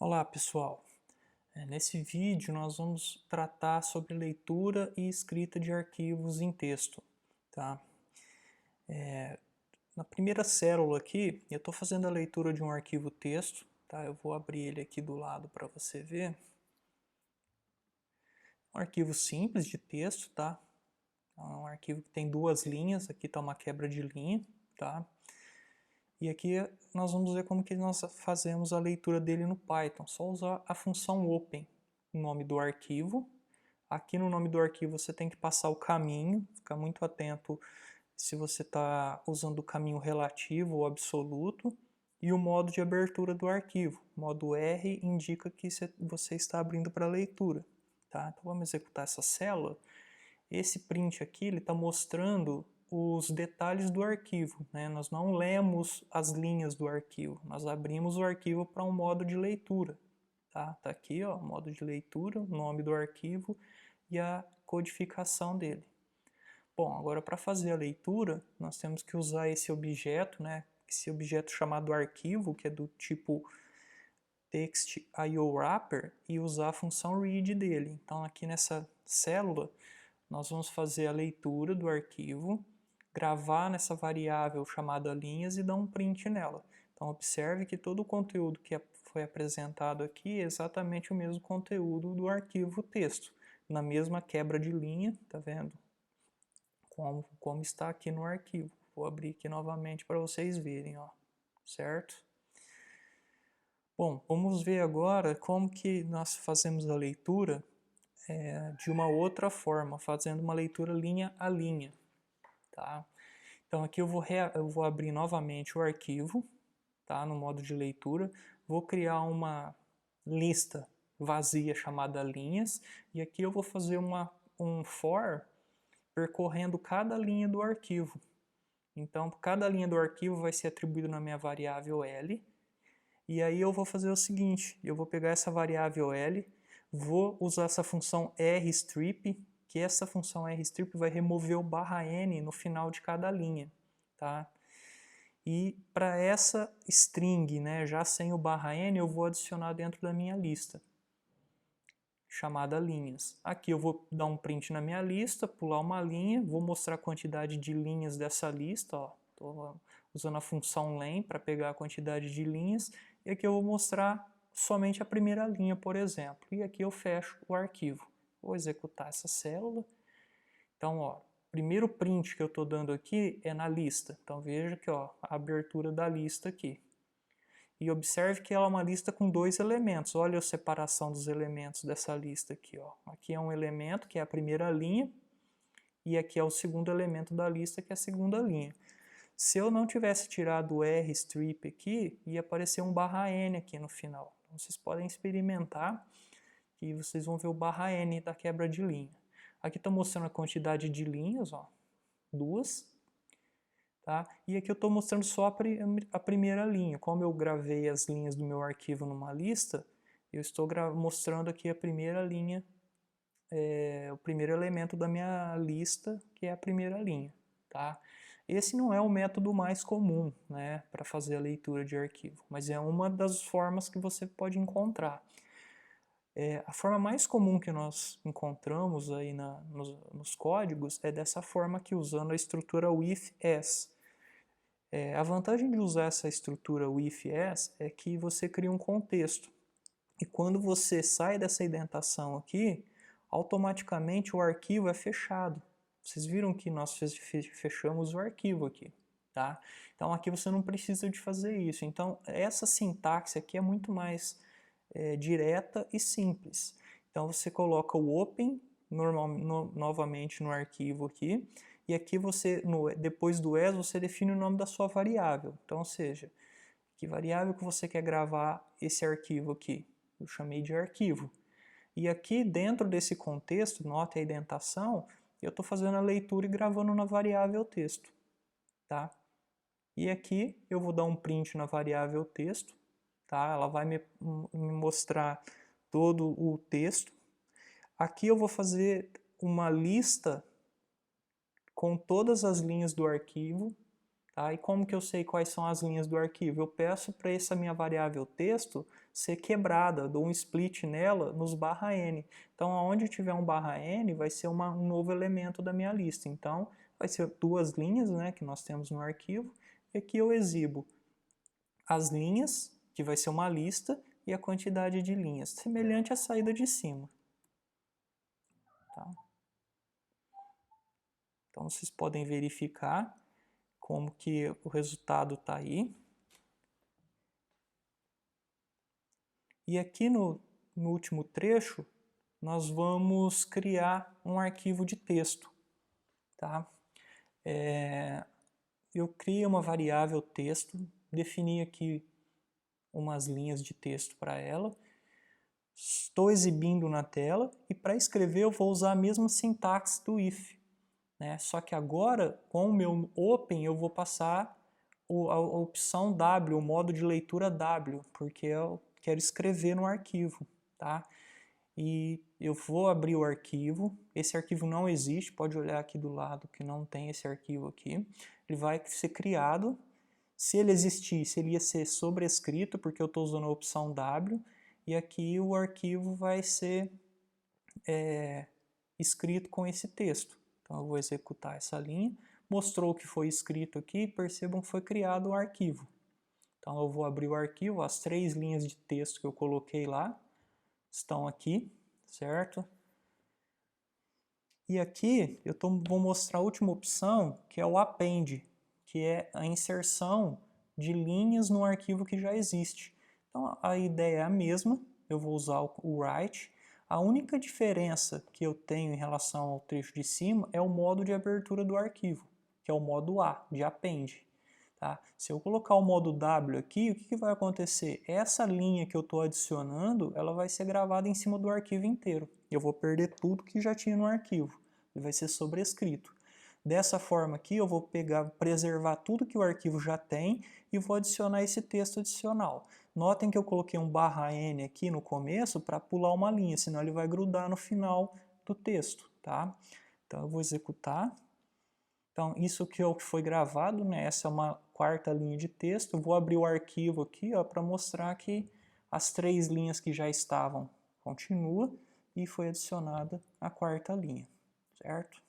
Olá pessoal, nesse vídeo nós vamos tratar sobre leitura e escrita de arquivos em texto. Tá? Na primeira célula aqui, eu estou fazendo a leitura de um arquivo texto, tá? Eu vou abrir ele aqui do lado para você ver. Um arquivo simples de texto, tá? É um arquivo que tem duas linhas, aqui está uma quebra de linha, tá? E aqui nós vamos ver como que nós fazemos a leitura dele no Python. Só usar a função open, o nome do arquivo. Aqui no nome do arquivo você tem que passar o caminho, ficar muito atento se você está usando o caminho relativo ou absoluto. E o modo de abertura do arquivo. O modo R indica que você está abrindo para leitura. Tá? Então vamos executar essa célula. Esse print aqui está mostrando os detalhes do arquivo, né? Nós não lemos as linhas do arquivo, nós abrimos o arquivo para um modo de leitura. Tá aqui, ó, modo de leitura, o nome do arquivo e a codificação dele. Bom, agora para fazer a leitura, nós temos que usar esse objeto, né? Esse objeto chamado arquivo, que é do tipo text.io_wrapper, e usar a função read dele. Então aqui nessa célula, nós vamos fazer a leitura do arquivo, gravar nessa variável chamada linhas e dar um print nela. Então observe que todo o conteúdo que foi apresentado aqui é exatamente o mesmo conteúdo do arquivo texto, na mesma quebra de linha, tá vendo? Como está aqui no arquivo. Vou abrir aqui novamente para vocês verem, ó, certo? Bom, vamos ver agora como que nós fazemos a leitura de uma outra forma, fazendo uma leitura linha a linha. Tá? Então aqui eu vou abrir novamente o arquivo, tá? No modo de leitura, vou criar uma lista vazia chamada linhas, e aqui eu vou fazer um for percorrendo cada linha do arquivo. Então cada linha do arquivo vai ser atribuída na minha variável L, e aí eu vou fazer o seguinte, eu vou pegar essa variável L, vou usar essa função rstrip, que essa função rstrip vai remover o /n no final de cada linha. Tá? E para essa string, né, já sem o /n, eu vou adicionar dentro da minha lista, chamada linhas. Aqui eu vou dar um print na minha lista, pular uma linha, vou mostrar a quantidade de linhas dessa lista, estou usando a função len para pegar a quantidade de linhas, e aqui eu vou mostrar somente a primeira linha, por exemplo, e aqui eu fecho o arquivo. Vou executar essa célula. Então, ó, o primeiro print que eu estou dando aqui é na lista, então veja que ó, a abertura da lista aqui. E observe que ela é uma lista com dois elementos. Olha a separação dos elementos dessa lista aqui. Ó. Aqui é um elemento, que é a primeira linha, e aqui é o segundo elemento da lista, que é a segunda linha. Se eu não tivesse tirado o rstrip aqui, ia aparecer um /n aqui no final. Então, vocês podem experimentar e vocês vão ver o /n da quebra de linha. Aqui está mostrando a quantidade de linhas, ó, duas. Tá? E aqui eu estou mostrando só a primeira linha. Como eu gravei as linhas do meu arquivo numa lista, eu estou mostrando aqui a primeira linha, o primeiro elemento da minha lista, que é a primeira linha. Tá? Esse não é o método mais comum, né, para fazer a leitura de arquivo, mas é uma das formas que você pode encontrar. A forma mais comum que nós encontramos aí nos códigos é dessa forma aqui, usando a estrutura with-as. A vantagem de usar essa estrutura with-as é que você cria um contexto. E quando você sai dessa indentação aqui, automaticamente o arquivo é fechado. Vocês viram que nós fechamos o arquivo aqui. Tá? Então aqui você não precisa de fazer isso. Então essa sintaxe aqui é muito mais direta e simples. Então você coloca o open novamente no arquivo aqui, e aqui você, depois do as, você define o nome da sua variável. Então, ou seja, que variável que você quer gravar esse arquivo aqui? Eu chamei de arquivo. E aqui dentro desse contexto, note a indentação, eu estou fazendo a leitura e gravando na variável texto. Tá? E aqui eu vou dar um print na variável texto, tá? Ela vai me mostrar todo o texto. Aqui eu vou fazer uma lista com todas as linhas do arquivo, Tá? E como que eu sei quais são as linhas do arquivo? Eu peço para essa minha variável texto ser quebrada, dou um split nela nos /n. Então, aonde tiver um /n, vai ser um novo elemento da minha lista. Então, vai ser 2 linhas, né, que nós temos no arquivo, e aqui eu exibo as linhas, que vai ser uma lista, e a quantidade de linhas, semelhante à saída de cima. Tá? Então, vocês podem verificar como que o resultado está aí. E aqui no último trecho, nós vamos criar um arquivo de texto. Tá? Eu crio uma variável texto, defini aqui umas linhas de texto para ela, estou exibindo na tela e para escrever eu vou usar a mesma sintaxe do if. Né? Só que agora, com o meu Open, eu vou passar a opção W, o modo de leitura W, porque eu quero escrever no arquivo. Tá? E eu vou abrir o arquivo, esse arquivo não existe, pode olhar aqui do lado que não tem esse arquivo aqui. Ele vai ser criado, se ele existisse, ele ia ser sobrescrito, porque eu estou usando a opção W, e aqui o arquivo vai ser escrito com esse texto. Então eu vou executar essa linha, mostrou o que foi escrito aqui, percebam que foi criado o arquivo. Então eu vou abrir o arquivo, as 3 linhas de texto que eu coloquei lá estão aqui, certo? E aqui eu vou mostrar a última opção, que é o append, que é a inserção de linhas no arquivo que já existe. Então a ideia é a mesma, eu vou usar o write. A única diferença que eu tenho em relação ao trecho de cima é o modo de abertura do arquivo, que é o modo A, de append. Tá? Se eu colocar o modo W aqui, o que vai acontecer? Essa linha que eu estou adicionando, ela vai ser gravada em cima do arquivo inteiro. Eu vou perder tudo que já tinha no arquivo. Ele vai ser sobrescrito. Dessa forma aqui, eu vou preservar tudo que o arquivo já tem e vou adicionar esse texto adicional. Notem que eu coloquei um /n aqui no começo para pular uma linha, senão ele vai grudar no final do texto. Tá? Então eu vou executar. Então, isso que foi gravado, né? Essa é uma 4ª linha de texto. Eu vou abrir o arquivo aqui para mostrar que as 3 linhas que já estavam continua e foi adicionada a 4ª linha, certo?